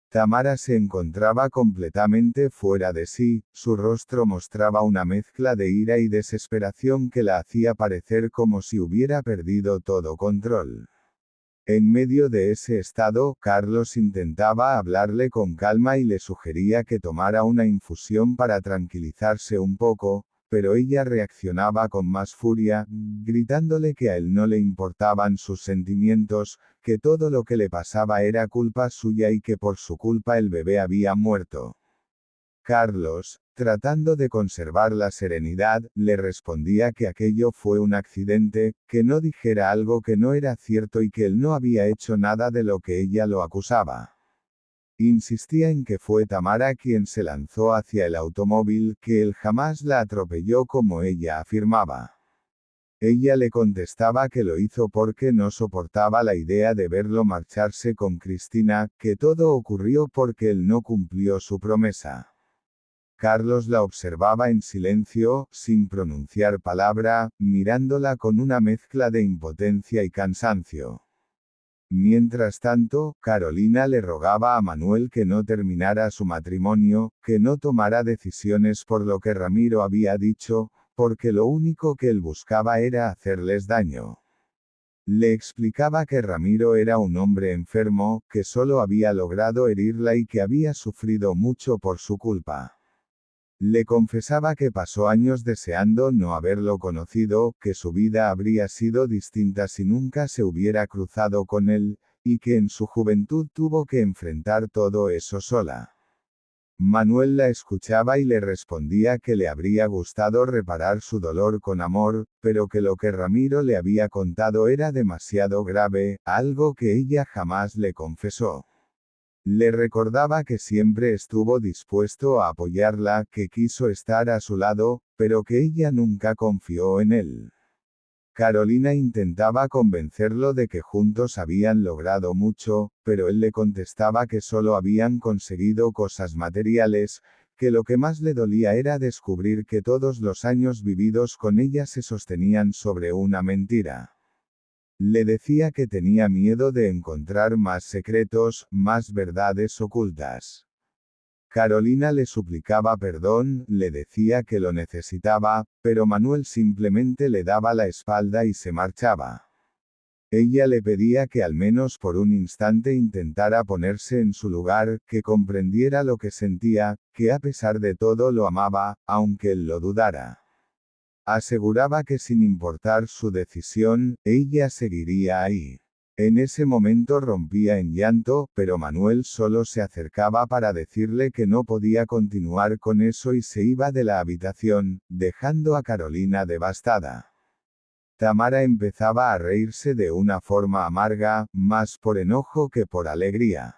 Tamara se encontraba completamente fuera de sí, su rostro mostraba una mezcla de ira y desesperación que la hacía parecer como si hubiera perdido todo control. En medio de ese estado, Carlos intentaba hablarle con calma y le sugería que tomara una infusión para tranquilizarse un poco, pero ella reaccionaba con más furia, gritándole que a él no le importaban sus sentimientos, que todo lo que le pasaba era culpa suya y que por su culpa el bebé había muerto. Carlos, tratando de conservar la serenidad, le respondía que aquello fue un accidente, que no dijera algo que no era cierto y que él no había hecho nada de lo que ella lo acusaba. Insistía en que fue Tamara quien se lanzó hacia el automóvil, que él jamás la atropelló como ella afirmaba. Ella le contestaba que lo hizo porque no soportaba la idea de verlo marcharse con Cristina, que todo ocurrió porque él no cumplió su promesa. Carlos la observaba en silencio, sin pronunciar palabra, mirándola con una mezcla de impotencia y cansancio. Mientras tanto, Carolina le rogaba a Manuel que no terminara su matrimonio, que no tomara decisiones por lo que Ramiro había dicho, porque lo único que él buscaba era hacerles daño. Le explicaba que Ramiro era un hombre enfermo, que solo había logrado herirla y que había sufrido mucho por su culpa. Le confesaba que pasó años deseando no haberlo conocido, que su vida habría sido distinta si nunca se hubiera cruzado con él, y que en su juventud tuvo que enfrentar todo eso sola. Manuel la escuchaba y le respondía que le habría gustado reparar su dolor con amor, pero que lo que Ramiro le había contado era demasiado grave, algo que ella jamás le confesó. Le recordaba que siempre estuvo dispuesto a apoyarla, que quiso estar a su lado, pero que ella nunca confió en él. Carolina intentaba convencerlo de que juntos habían logrado mucho, pero él le contestaba que solo habían conseguido cosas materiales, que lo que más le dolía era descubrir que todos los años vividos con ella se sostenían sobre una mentira. Le decía que tenía miedo de encontrar más secretos, más verdades ocultas. Carolina le suplicaba perdón, le decía que lo necesitaba, pero Manuel simplemente le daba la espalda y se marchaba. Ella le pedía que al menos por un instante intentara ponerse en su lugar, que comprendiera lo que sentía, que a pesar de todo lo amaba, aunque él lo dudara. Aseguraba que sin importar su decisión, ella seguiría ahí. En ese momento rompía en llanto, pero Manuel solo se acercaba para decirle que no podía continuar con eso y se iba de la habitación, dejando a Carolina devastada. Tamara empezaba a reírse de una forma amarga, más por enojo que por alegría.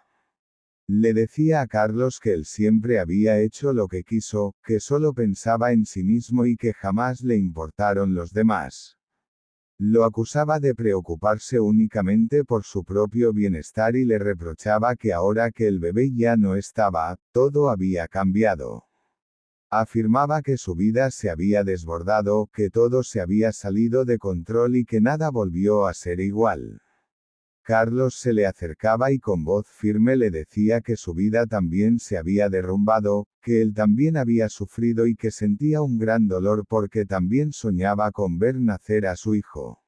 Le decía a Carlos que él siempre había hecho lo que quiso, que solo pensaba en sí mismo y que jamás le importaron los demás. Lo acusaba de preocuparse únicamente por su propio bienestar y le reprochaba que ahora que el bebé ya no estaba, todo había cambiado. Afirmaba que su vida se había desbordado, que todo se había salido de control y que nada volvió a ser igual. Carlos se le acercaba y con voz firme le decía que su vida también se había derrumbado, que él también había sufrido y que sentía un gran dolor porque también soñaba con ver nacer a su hijo.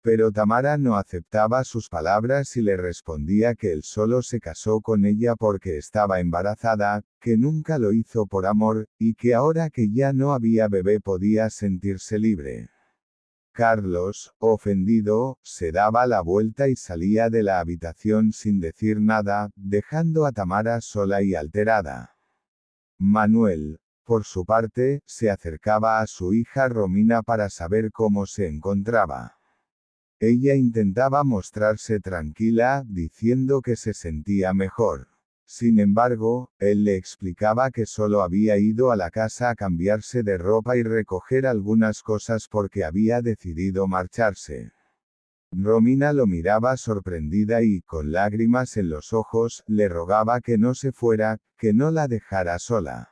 Pero Tamara no aceptaba sus palabras y le respondía que él solo se casó con ella porque estaba embarazada, que nunca lo hizo por amor, y que ahora que ya no había bebé podía sentirse libre. Carlos, ofendido, se daba la vuelta y salía de la habitación sin decir nada, dejando a Tamara sola y alterada. Manuel, por su parte, se acercaba a su hija Romina para saber cómo se encontraba. Ella intentaba mostrarse tranquila, diciendo que se sentía mejor. Sin embargo, él le explicaba que solo había ido a la casa a cambiarse de ropa y recoger algunas cosas porque había decidido marcharse. Romina lo miraba sorprendida y, con lágrimas en los ojos, le rogaba que no se fuera, que no la dejara sola.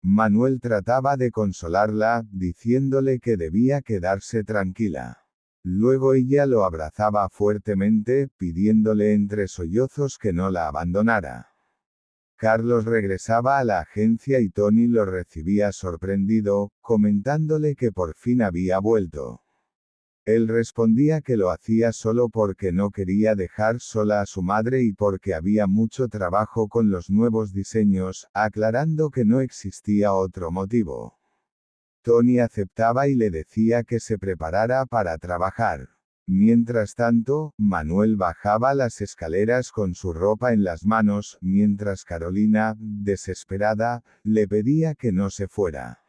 Manuel trataba de consolarla, diciéndole que debía quedarse tranquila. Luego ella lo abrazaba fuertemente, pidiéndole entre sollozos que no la abandonara. Carlos regresaba a la agencia y Tony lo recibía sorprendido, comentándole que por fin había vuelto. Él respondía que lo hacía solo porque no quería dejar sola a su madre y porque había mucho trabajo con los nuevos diseños, aclarando que no existía otro motivo. Tony aceptaba y le decía que se preparara para trabajar. Mientras tanto, Manuel bajaba las escaleras con su ropa en las manos, mientras Carolina, desesperada, le pedía que no se fuera.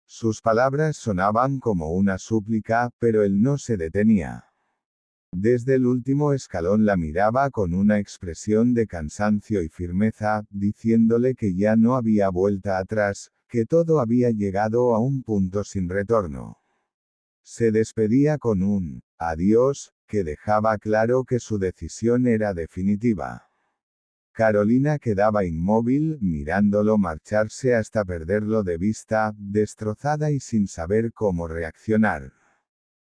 Sus palabras sonaban como una súplica, pero él no se detenía. Desde el último escalón la miraba con una expresión de cansancio y firmeza, diciéndole que ya no había vuelta atrás, que todo había llegado a un punto sin retorno. Se despedía con un adiós, que dejaba claro que su decisión era definitiva. Carolina quedaba inmóvil, mirándolo marcharse hasta perderlo de vista, destrozada y sin saber cómo reaccionar.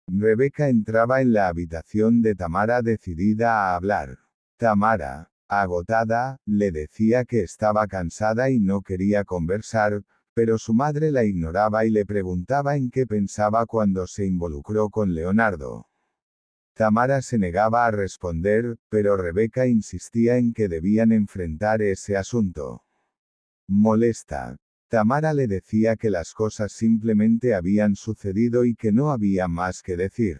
Rebeca entraba en la habitación de Tamara decidida a hablar. Tamara, agotada, le decía que estaba cansada y no quería conversar, pero su madre la ignoraba y le preguntaba en qué pensaba cuando se involucró con Leonardo. Tamara se negaba a responder, pero Rebeca insistía en que debían enfrentar ese asunto. Molesta. Tamara le decía que las cosas simplemente habían sucedido y que no había más que decir.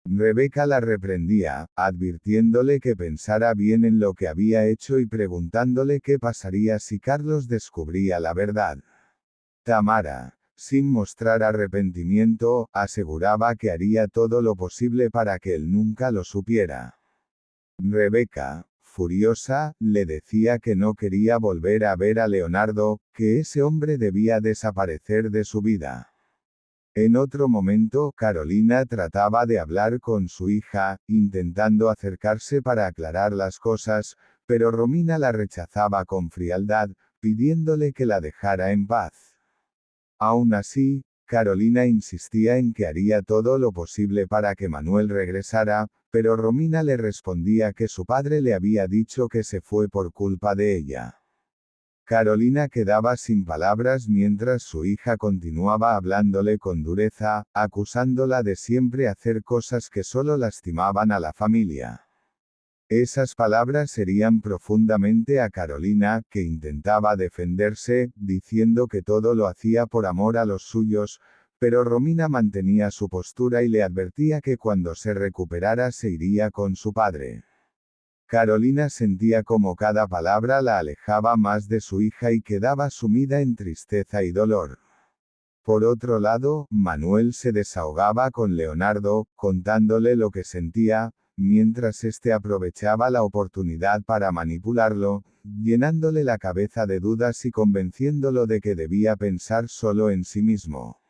Rebeca la reprendía, advirtiéndole que pensara bien en lo que había hecho y preguntándole qué pasaría si Carlos descubría la verdad. Tamara, sin mostrar arrepentimiento, aseguraba que haría todo lo posible para que él nunca lo supiera. Rebeca, furiosa, le decía que no quería volver a ver a Leonardo, que ese hombre debía desaparecer de su vida. En otro momento, Carolina trataba de hablar con su hija, intentando acercarse para aclarar las cosas, pero Romina la rechazaba con frialdad, pidiéndole que la dejara en paz. Aún así, Carolina insistía en que haría todo lo posible para que Manuel regresara, pero Romina le respondía que su padre le había dicho que se fue por culpa de ella. Carolina quedaba sin palabras mientras su hija continuaba hablándole con dureza, acusándola de siempre hacer cosas que solo lastimaban a la familia. Esas palabras herían profundamente a Carolina, que intentaba defenderse, diciendo que todo lo hacía por amor a los suyos, pero Romina mantenía su postura y le advertía que cuando se recuperara se iría con su padre. Carolina sentía como cada palabra la alejaba más de su hija y quedaba sumida en tristeza y dolor. Por otro lado, Manuel se desahogaba con Leonardo, contándole lo que sentía, mientras éste aprovechaba la oportunidad para manipularlo, llenándole la cabeza de dudas y convenciéndolo de que debía pensar solo en sí mismo.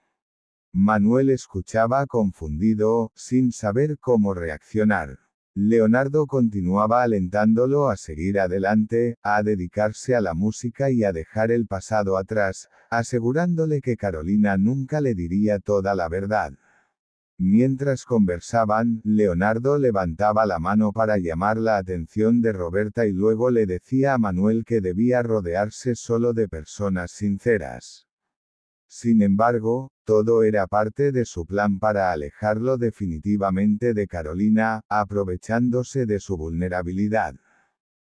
Manuel escuchaba confundido, sin saber cómo reaccionar. Leonardo continuaba alentándolo a seguir adelante, a dedicarse a la música y a dejar el pasado atrás, asegurándole que Carolina nunca le diría toda la verdad. Mientras conversaban, Leonardo levantaba la mano para llamar la atención de Roberta y luego le decía a Manuel que debía rodearse solo de personas sinceras. Sin embargo, todo era parte de su plan para alejarlo definitivamente de Carolina, aprovechándose de su vulnerabilidad.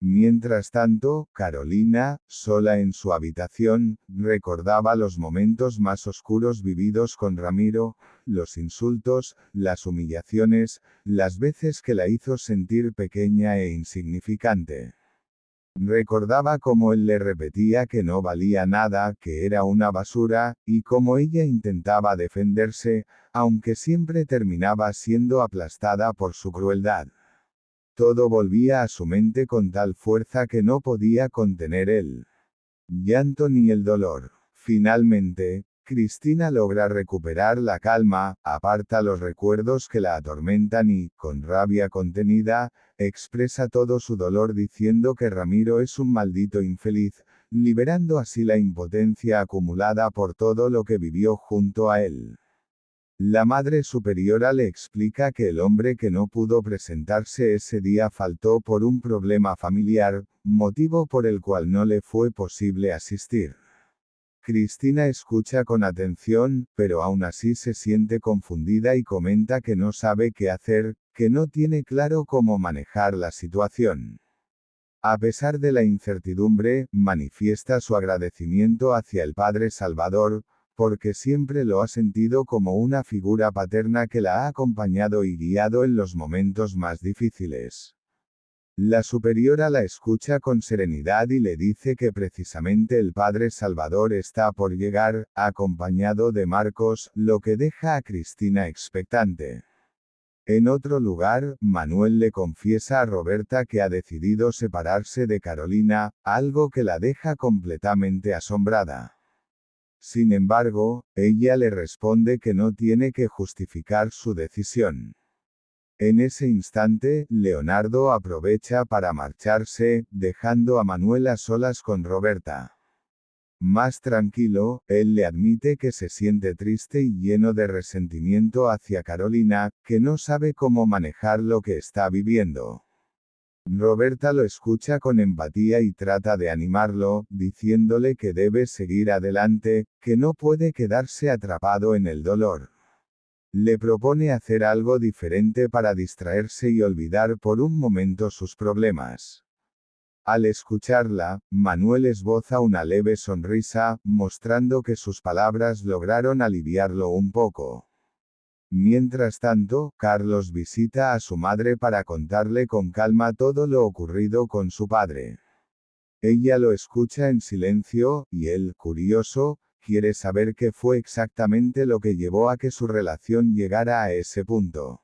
Mientras tanto, Carolina, sola en su habitación, recordaba los momentos más oscuros vividos con Ramiro, los insultos, las humillaciones, las veces que la hizo sentir pequeña e insignificante. Recordaba cómo él le repetía que no valía nada, que era una basura, y cómo ella intentaba defenderse, aunque siempre terminaba siendo aplastada por su crueldad. Todo volvía a su mente con tal fuerza que no podía contener el llanto ni el dolor. Finalmente, Cristina logra recuperar la calma, aparta los recuerdos que la atormentan y, con rabia contenida, expresa todo su dolor diciendo que Ramiro es un maldito infeliz, liberando así la impotencia acumulada por todo lo que vivió junto a él. La Madre Superiora le explica que el hombre que no pudo presentarse ese día faltó por un problema familiar, motivo por el cual no le fue posible asistir. Cristina escucha con atención, pero aún así se siente confundida y comenta que no sabe qué hacer, que no tiene claro cómo manejar la situación. A pesar de la incertidumbre, manifiesta su agradecimiento hacia el Padre Salvador, porque siempre lo ha sentido como una figura paterna que la ha acompañado y guiado en los momentos más difíciles. La superiora la escucha con serenidad y le dice que precisamente el Padre Salvador está por llegar, acompañado de Marcos, lo que deja a Cristina expectante. En otro lugar, Manuel le confiesa a Roberta que ha decidido separarse de Carolina, algo que la deja completamente asombrada. Sin embargo, ella le responde que no tiene que justificar su decisión. En ese instante, Leonardo aprovecha para marcharse, dejando a Manuel a solas con Roberta. Más tranquilo, él le admite que se siente triste y lleno de resentimiento hacia Carolina, que no sabe cómo manejar lo que está viviendo. Roberta lo escucha con empatía y trata de animarlo, diciéndole que debe seguir adelante, que no puede quedarse atrapado en el dolor. Le propone hacer algo diferente para distraerse y olvidar por un momento sus problemas. Al escucharla, Manuel esboza una leve sonrisa, mostrando que sus palabras lograron aliviarlo un poco. Mientras tanto, Carlos visita a su madre para contarle con calma todo lo ocurrido con su padre. Ella lo escucha en silencio, y él, curioso, quiere saber qué fue exactamente lo que llevó a que su relación llegara a ese punto.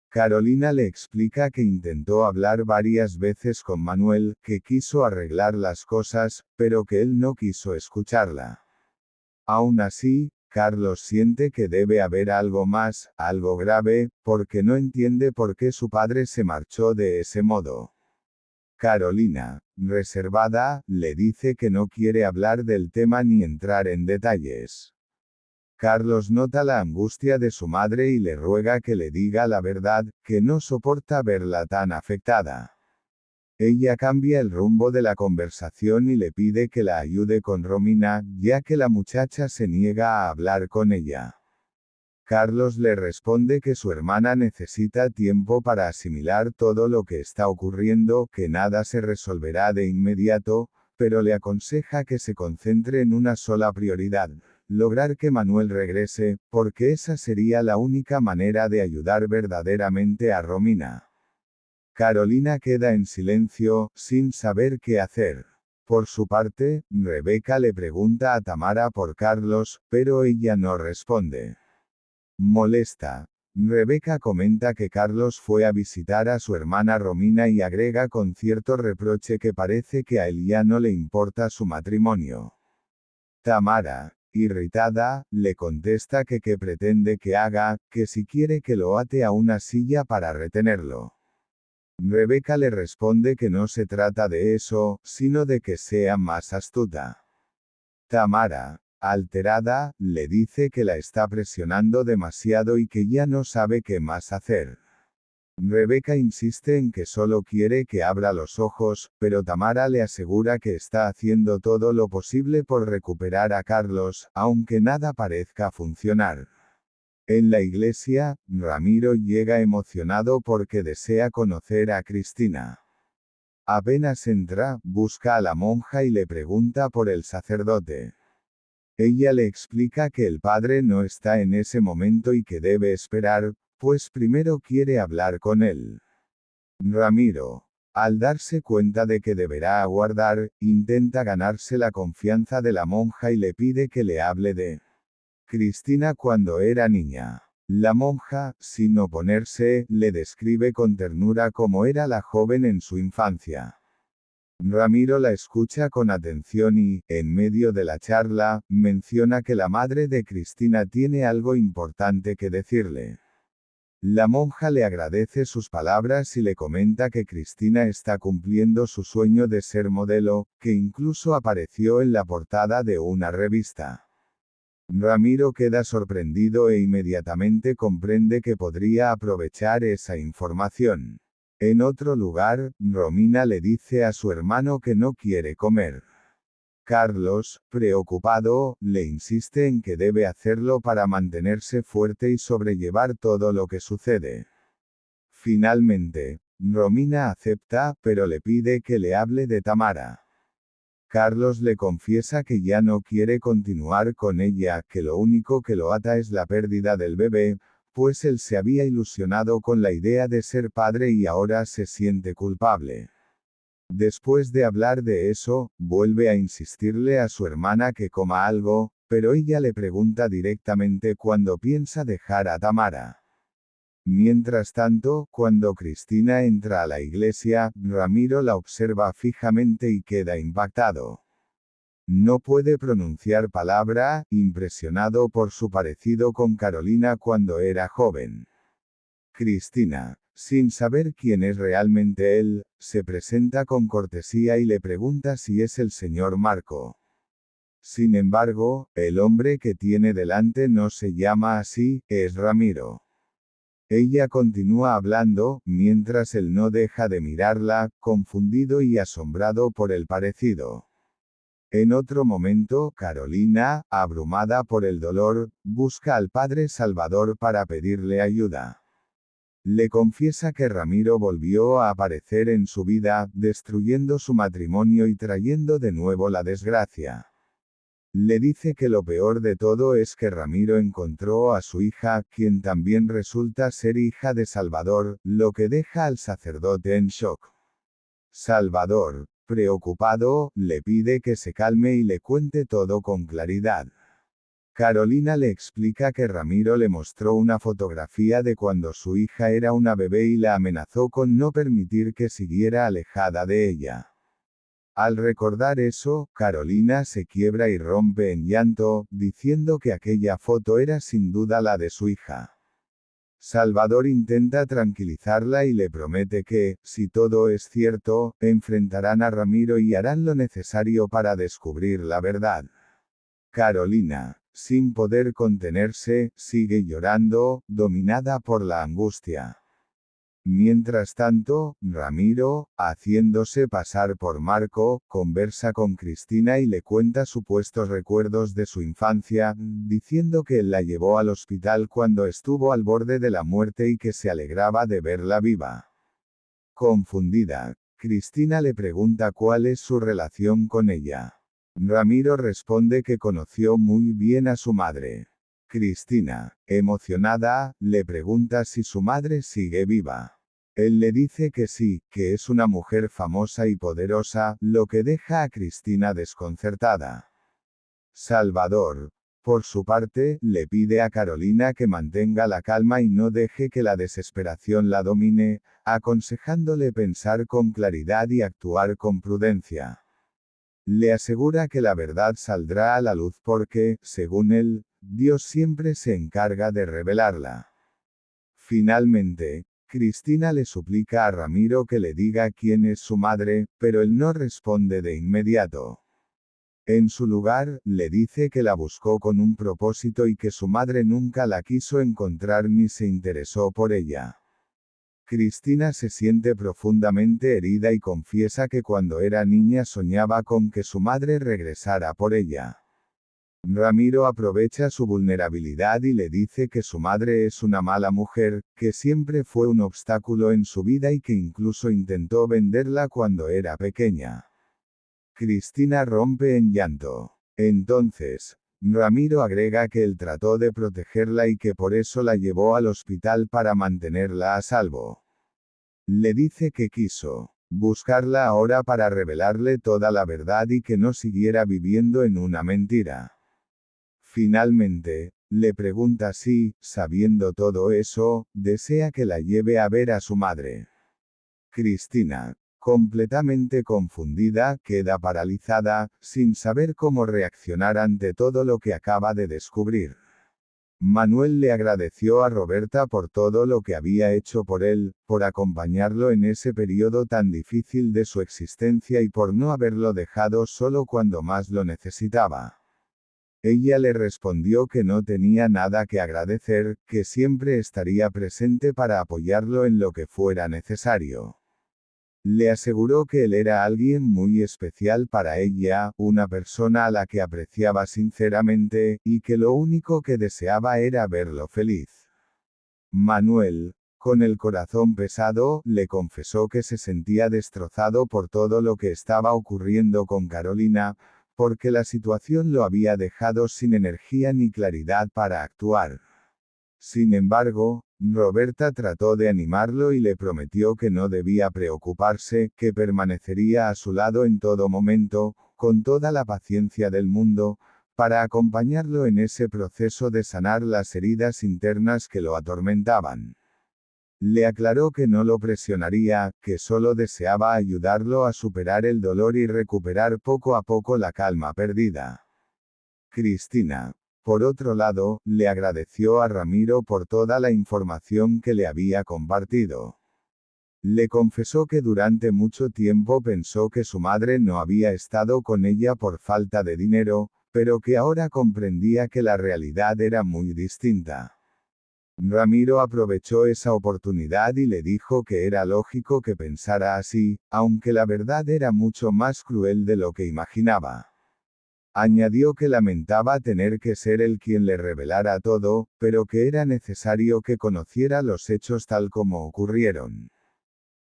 Carolina le explica que intentó hablar varias veces con Manuel, que quiso arreglar las cosas, pero que él no quiso escucharla. Aún así, Carlos siente que debe haber algo más, algo grave, porque no entiende por qué su padre se marchó de ese modo. Carolina, reservada, le dice que no quiere hablar del tema ni entrar en detalles. Carlos nota la angustia de su madre y le ruega que le diga la verdad, que no soporta verla tan afectada. Ella cambia el rumbo de la conversación y le pide que la ayude con Romina, ya que la muchacha se niega a hablar con ella. Carlos le responde que su hermana necesita tiempo para asimilar todo lo que está ocurriendo, que nada se resolverá de inmediato, pero le aconseja que se concentre en una sola prioridad: lograr que Manuel regrese, porque esa sería la única manera de ayudar verdaderamente a Romina. Carolina queda en silencio, sin saber qué hacer. Por su parte, Rebeca le pregunta a Tamara por Carlos, pero ella no responde. Molesta. Rebeca comenta que Carlos fue a visitar a su hermana Romina y agrega con cierto reproche que parece que a él ya no le importa su matrimonio. Tamara, irritada, le contesta que qué pretende que haga, que si quiere que lo ate a una silla para retenerlo. Rebeca le responde que no se trata de eso, sino de que sea más astuta. Tamara, alterada, le dice que la está presionando demasiado y que ya no sabe qué más hacer. Rebeca insiste en que solo quiere que abra los ojos, pero Tamara le asegura que está haciendo todo lo posible por recuperar a Carlos, aunque nada parezca funcionar. En la iglesia, Ramiro llega emocionado porque desea conocer a Cristina. Apenas entra, busca a la monja y le pregunta por el sacerdote. Ella le explica que el padre no está en ese momento y que debe esperar, pues primero quiere hablar con él. Ramiro, al darse cuenta de que deberá aguardar, intenta ganarse la confianza de la monja y le pide que le hable de Cristina cuando era niña. La monja, sin oponerse, le describe con ternura cómo era la joven en su infancia. Ramiro la escucha con atención y, en medio de la charla, menciona que la madre de Cristina tiene algo importante que decirle. La monja le agradece sus palabras y le comenta que Cristina está cumpliendo su sueño de ser modelo, que incluso apareció en la portada de una revista. Ramiro queda sorprendido e inmediatamente comprende que podría aprovechar esa información. En otro lugar, Romina le dice a su hermano que no quiere comer. Carlos, preocupado, le insiste en que debe hacerlo para mantenerse fuerte y sobrellevar todo lo que sucede. Finalmente, Romina acepta, pero le pide que le hable de Tamara. Carlos le confiesa que ya no quiere continuar con ella, que lo único que lo ata es la pérdida del bebé, pues él se había ilusionado con la idea de ser padre y ahora se siente culpable. Después de hablar de eso, vuelve a insistirle a su hermana que coma algo, pero ella le pregunta directamente cuándo piensa dejar a Tamara. Mientras tanto, cuando Cristina entra a la iglesia, Ramiro la observa fijamente y queda impactado. No puede pronunciar palabra, impresionado por su parecido con Carolina cuando era joven. Cristina, sin saber quién es realmente él, se presenta con cortesía y le pregunta si es el señor Marco. Sin embargo, el hombre que tiene delante no se llama así, es Ramiro. Ella continúa hablando, mientras él no deja de mirarla, confundido y asombrado por el parecido. En otro momento, Carolina, abrumada por el dolor, busca al padre Salvador para pedirle ayuda. Le confiesa que Ramiro volvió a aparecer en su vida, destruyendo su matrimonio y trayendo de nuevo la desgracia. Le dice que lo peor de todo es que Ramiro encontró a su hija, quien también resulta ser hija de Salvador, lo que deja al sacerdote en shock. Salvador, preocupado, le pide que se calme y le cuente todo con claridad. Carolina le explica que Ramiro le mostró una fotografía de cuando su hija era una bebé y la amenazó con no permitir que siguiera alejada de ella. Al recordar eso, Carolina se quiebra y rompe en llanto, diciendo que aquella foto era sin duda la de su hija. Salvador intenta tranquilizarla y le promete que, si todo es cierto, enfrentarán a Ramiro y harán lo necesario para descubrir la verdad. Carolina, sin poder contenerse, sigue llorando, dominada por la angustia. Mientras tanto, Ramiro, haciéndose pasar por Marco, conversa con Cristina y le cuenta supuestos recuerdos de su infancia, diciendo que él la llevó al hospital cuando estuvo al borde de la muerte y que se alegraba de verla viva. Confundida, Cristina le pregunta cuál es su relación con ella. Ramiro responde que conoció muy bien a su madre. Cristina, emocionada, le pregunta si su madre sigue viva. Él le dice que sí, que es una mujer famosa y poderosa, lo que deja a Cristina desconcertada. Salvador, por su parte, le pide a Carolina que mantenga la calma y no deje que la desesperación la domine, aconsejándole pensar con claridad y actuar con prudencia. Le asegura que la verdad saldrá a la luz porque, según él, Dios siempre se encarga de revelarla. Finalmente, Cristina le suplica a Ramiro que le diga quién es su madre, pero él no responde de inmediato. En su lugar, le dice que la buscó con un propósito y que su madre nunca la quiso encontrar ni se interesó por ella. Cristina se siente profundamente herida y confiesa que cuando era niña soñaba con que su madre regresara por ella. Ramiro aprovecha su vulnerabilidad y le dice que su madre es una mala mujer, que siempre fue un obstáculo en su vida y que incluso intentó venderla cuando era pequeña. Cristina rompe en llanto. Entonces, Ramiro agrega que él trató de protegerla y que por eso la llevó al hospital para mantenerla a salvo. Le dice que quiso buscarla ahora para revelarle toda la verdad y que no siguiera viviendo en una mentira. Finalmente, le pregunta si, sabiendo todo eso, desea que la lleve a ver a su madre. Cristina, completamente confundida, queda paralizada, sin saber cómo reaccionar ante todo lo que acaba de descubrir. Manuel le agradeció a Roberta por todo lo que había hecho por él, por acompañarlo en ese periodo tan difícil de su existencia y por no haberlo dejado solo cuando más lo necesitaba. Ella le respondió que no tenía nada que agradecer, que siempre estaría presente para apoyarlo en lo que fuera necesario. Le aseguró que él era alguien muy especial para ella, una persona a la que apreciaba sinceramente, y que lo único que deseaba era verlo feliz. Manuel, con el corazón pesado, le confesó que se sentía destrozado por todo lo que estaba ocurriendo con Carolina, porque la situación lo había dejado sin energía ni claridad para actuar. Sin embargo, Roberta trató de animarlo y le prometió que no debía preocuparse, que permanecería a su lado en todo momento, con toda la paciencia del mundo, para acompañarlo en ese proceso de sanar las heridas internas que lo atormentaban. Le aclaró que no lo presionaría, que solo deseaba ayudarlo a superar el dolor y recuperar poco a poco la calma perdida. Cristina, por otro lado, le agradeció a Ramiro por toda la información que le había compartido. Le confesó que durante mucho tiempo pensó que su madre no había estado con ella por falta de dinero, pero que ahora comprendía que la realidad era muy distinta. Ramiro aprovechó esa oportunidad y le dijo que era lógico que pensara así, aunque la verdad era mucho más cruel de lo que imaginaba. Añadió que lamentaba tener que ser él quien le revelara todo, pero que era necesario que conociera los hechos tal como ocurrieron.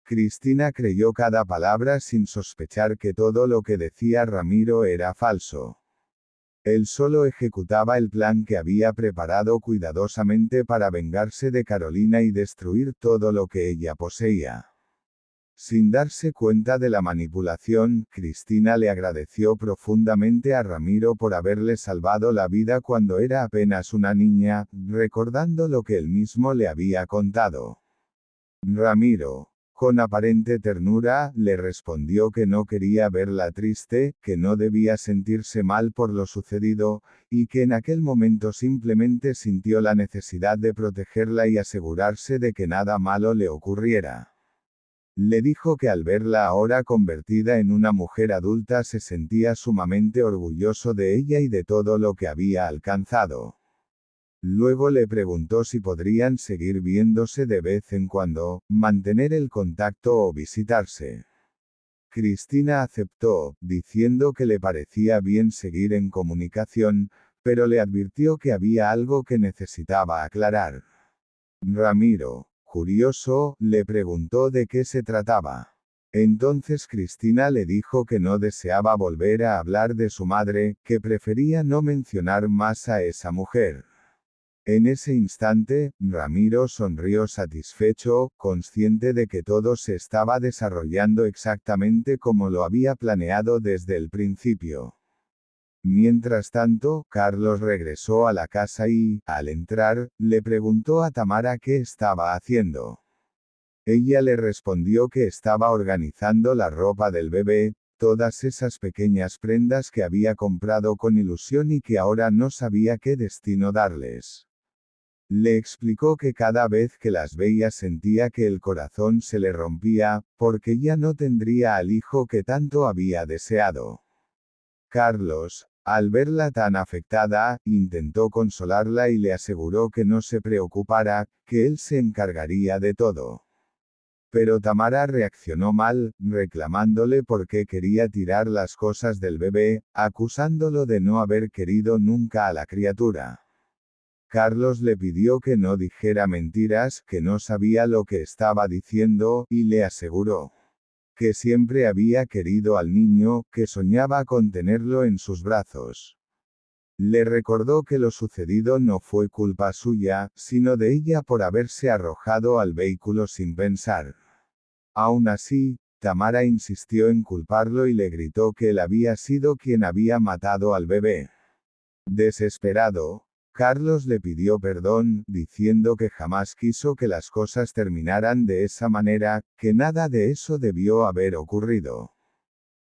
Cristina creyó cada palabra sin sospechar que todo lo que decía Ramiro era falso. Él solo ejecutaba el plan que había preparado cuidadosamente para vengarse de Carolina y destruir todo lo que ella poseía. Sin darse cuenta de la manipulación, Cristina le agradeció profundamente a Ramiro por haberle salvado la vida cuando era apenas una niña, recordando lo que él mismo le había contado. Ramiro, con aparente ternura, le respondió que no quería verla triste, que no debía sentirse mal por lo sucedido, y que en aquel momento simplemente sintió la necesidad de protegerla y asegurarse de que nada malo le ocurriera. Le dijo que al verla ahora convertida en una mujer adulta se sentía sumamente orgulloso de ella y de todo lo que había alcanzado. Luego le preguntó si podrían seguir viéndose de vez en cuando, mantener el contacto o visitarse. Cristina aceptó, diciendo que le parecía bien seguir en comunicación, pero le advirtió que había algo que necesitaba aclarar. Ramiro, curioso, le preguntó de qué se trataba. Entonces Cristina le dijo que no deseaba volver a hablar de su madre, que prefería no mencionar más a esa mujer. En ese instante, Ramiro sonrió satisfecho, consciente de que todo se estaba desarrollando exactamente como lo había planeado desde el principio. Mientras tanto, Carlos regresó a la casa y, al entrar, le preguntó a Tamara qué estaba haciendo. Ella le respondió que estaba organizando la ropa del bebé, todas esas pequeñas prendas que había comprado con ilusión y que ahora no sabía qué destino darles. Le explicó que cada vez que las veía sentía que el corazón se le rompía, porque ya no tendría al hijo que tanto había deseado. Carlos, al verla tan afectada, intentó consolarla y le aseguró que no se preocupara, que él se encargaría de todo. Pero Tamara reaccionó mal, reclamándole por qué quería tirar las cosas del bebé, acusándolo de no haber querido nunca a la criatura. Carlos le pidió que no dijera mentiras, que no sabía lo que estaba diciendo, y le aseguró que siempre había querido al niño, que soñaba con tenerlo en sus brazos. Le recordó que lo sucedido no fue culpa suya, sino de ella por haberse arrojado al vehículo sin pensar. Aún así, Tamara insistió en culparlo y le gritó que él había sido quien había matado al bebé. Desesperado, Carlos le pidió perdón, diciendo que jamás quiso que las cosas terminaran de esa manera, que nada de eso debió haber ocurrido.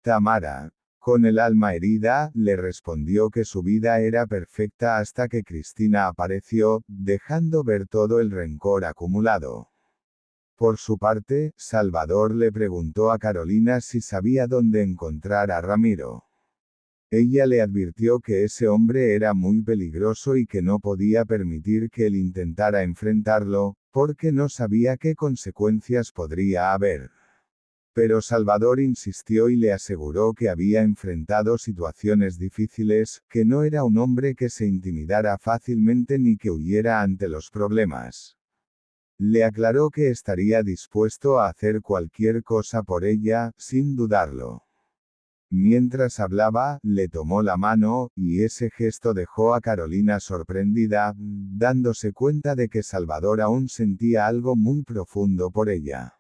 Tamara, con el alma herida, le respondió que su vida era perfecta hasta que Cristina apareció, dejando ver todo el rencor acumulado. Por su parte, Salvador le preguntó a Carolina si sabía dónde encontrar a Ramiro. Ella le advirtió que ese hombre era muy peligroso y que no podía permitir que él intentara enfrentarlo, porque no sabía qué consecuencias podría haber. Pero Salvador insistió y le aseguró que había enfrentado situaciones difíciles, que no era un hombre que se intimidara fácilmente ni que huyera ante los problemas. Le aclaró que estaría dispuesto a hacer cualquier cosa por ella, sin dudarlo. Mientras hablaba, le tomó la mano, y ese gesto dejó a Carolina sorprendida, dándose cuenta de que Salvador aún sentía algo muy profundo por ella.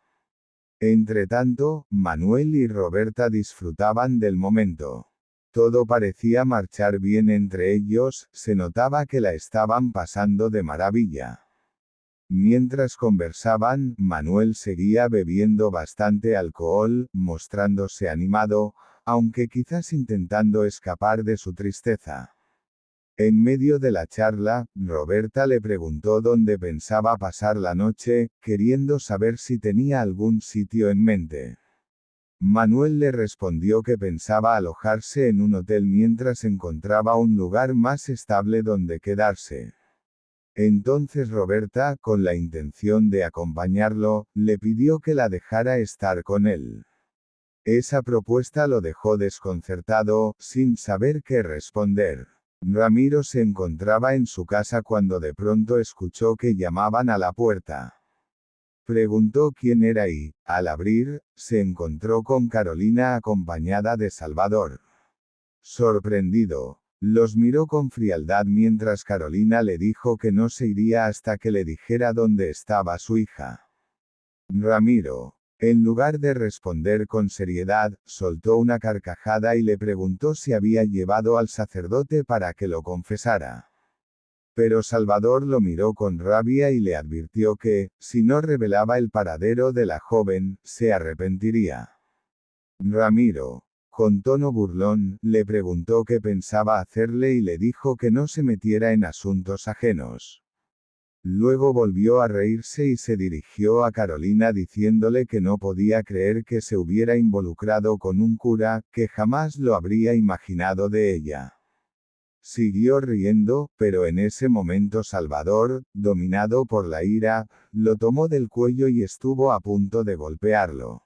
Entretanto, Manuel y Roberta disfrutaban del momento. Todo parecía marchar bien entre ellos, se notaba que la estaban pasando de maravilla. Mientras conversaban, Manuel seguía bebiendo bastante alcohol, mostrándose animado, aunque quizás intentando escapar de su tristeza. En medio de la charla, Roberta le preguntó dónde pensaba pasar la noche, queriendo saber si tenía algún sitio en mente. Manuel le respondió que pensaba alojarse en un hotel mientras encontraba un lugar más estable donde quedarse. Entonces Roberta, con la intención de acompañarlo, le pidió que la dejara estar con él. Esa propuesta lo dejó desconcertado, sin saber qué responder. Ramiro se encontraba en su casa cuando de pronto escuchó que llamaban a la puerta. Preguntó quién era y, al abrir, se encontró con Carolina acompañada de Salvador. Sorprendido, los miró con frialdad mientras Carolina le dijo que no se iría hasta que le dijera dónde estaba su hija. Ramiro, en lugar de responder con seriedad, soltó una carcajada y le preguntó si había llevado al sacerdote para que lo confesara. Pero Salvador lo miró con rabia y le advirtió que, si no revelaba el paradero de la joven, se arrepentiría. Ramiro, con tono burlón, le preguntó qué pensaba hacerle y le dijo que no se metiera en asuntos ajenos. Luego volvió a reírse y se dirigió a Carolina diciéndole que no podía creer que se hubiera involucrado con un cura, que jamás lo habría imaginado de ella. Siguió riendo, pero en ese momento Salvador, dominado por la ira, lo tomó del cuello y estuvo a punto de golpearlo.